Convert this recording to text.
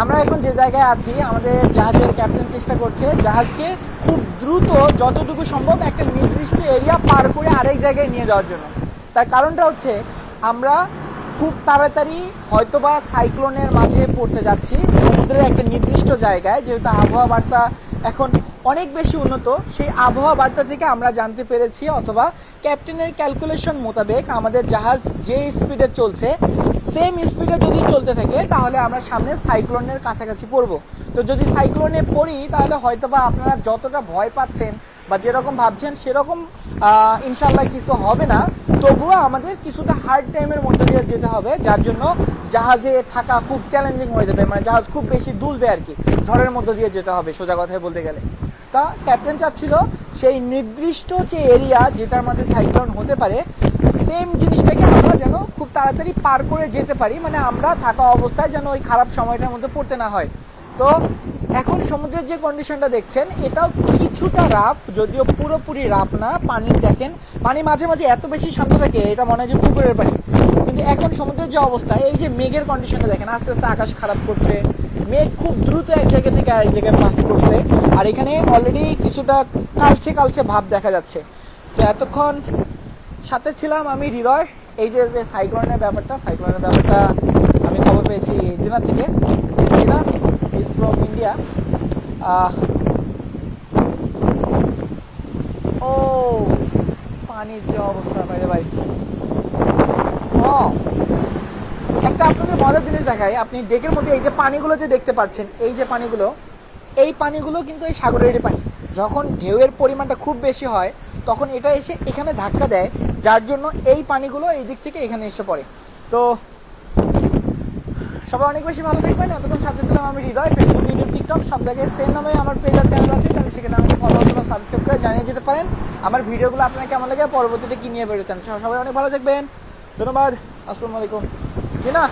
আমরা এখন যে জায়গায় আছি, আমাদের জাহাজের ক্যাপ্টেন চেষ্টা করছে জাহাজকে খুব দ্রুত যতটুকু সম্ভব একটা নির্দিষ্ট এরিয়া পার করে আরেক জায়গায় নিয়ে যাওয়ার জন্য। তার কারণটা হচ্ছে আমরা খুব তাড়াতাড়ি হয়তোবা সাইক্লোনের মাঝে পড়তে যাচ্ছি সমুদ্রের একটা নির্দিষ্ট জায়গায়। যেহেতু আবহাওয়া বার্তা এখন অনেক বেশি উন্নত, সেই আবহাওয়া বার্তা থেকে আমরা জানতে পেরেছি অথবা ক্যাপ্টেনের ক্যালকুলেশন মোতাবেক আমাদের জাহাজ যে স্পিডে চলছে সেম স্পিডে যদি চলতে থাকে তাহলে আমরা সামনে সাইক্লোনের কাছাকাছি পড়বো। তো যদি সাইক্লোনে পড়ি তাহলে হয়তোবা আপনারা যতটা ভয় পাচ্ছেন বা যেরকম ভাবছেন সেরকম ইনশাল্লাহ কিছু হবে না, তবুও আমাদের কিছুটা হার্ড টাইমের মধ্যে দিয়ে যেতে হবে, যার জন্য জাহাজে থাকা খুব চ্যালেঞ্জিং হয়ে যাবে। মানে জাহাজ খুব বেশি দুলবে আর কি, ঝড়ের মধ্যে দিয়ে যেতে হবে সোজা কথায় বলতে গেলে। তা ক্যাপ্টেন চাচ্ছিল সেই নির্দিষ্ট যে এরিয়া যেটার মধ্যে সাইক্লোন হতে পারে সেম জিনিসটাকে আমরা যেন খুব তাড়াতাড়ি পার করে যেতে পারি, মানে আমরা থাকা অবস্থায় যেন ওই খারাপ সময়টার মধ্যে পড়তে না হয়। তো এখন সমুদ্রের যে কন্ডিশনটা দেখছেন এটাও কিছুটা রাফ, যদিও পুরোপুরি রাফ না। পানি দেখেন, পানি মাঝে মাঝে এত বেশি শান্ত থাকে এটা মনে হয় যে পুকুরের পানি। কিন্তু এখন সমুদ্রের যে অবস্থা, এই যে মেঘের কন্ডিশনটা দেখেন, আস্তে আস্তে আকাশ খারাপ করছে, মেঘ খুব দ্রুত এক জায়গা থেকে আরেক জায়গায় পাস করছে, আর এখানে অলরেডি কিছুটা কালচে কালচে ভাব দেখা যাচ্ছে। তো এতক্ষণ সাথে ছিলাম আমি হৃদয়। এই যে যে সাইক্লোনের ব্যাপারটা আমি খবর পেয়েছি দিনার থেকে, ফ্রম ইন্ডিয়া। ও পানির যে অবস্থা বাইরে ভাই। একটা আপনাদের মজার জিনিস দেখাই, আপনি ডেকের মধ্যে এই যে পানিগুলো যে দেখতে পাচ্ছেন, এই যে পানিগুলো কিন্তু এই সাগরেরই পানি। যখন ঢেউয়ের পরিমাণটা খুব বেশি হয় তখন এটা এসে এখানে ধাক্কা দেয়, যার জন্য এই পানিগুলো এই দিক থেকে এখানে এসে পড়ে। তো সবাই অনেক বেশি ভালো থাকবেন। এতক্ষণ সাথে ছিলাম আমি হৃদয়। ফেসবুক, ইউটিউব, টিকটক সব জায়গায় সেম নামে আমার পেজ আর চ্যানেল আছে, তাহলে সেখানে আমাকে ফলো অথবা সাবস্ক্রাইব করে জানিয়ে যেতে পারেন আমার ভিডিওগুলো আপনার কেমন লাগে, পরবর্তীতে কি নিয়ে বেরোতেন। সবাই অনেক ভালো থাকবেন, ধন্যবাদ, আসসালামু আলাইকুম। কি না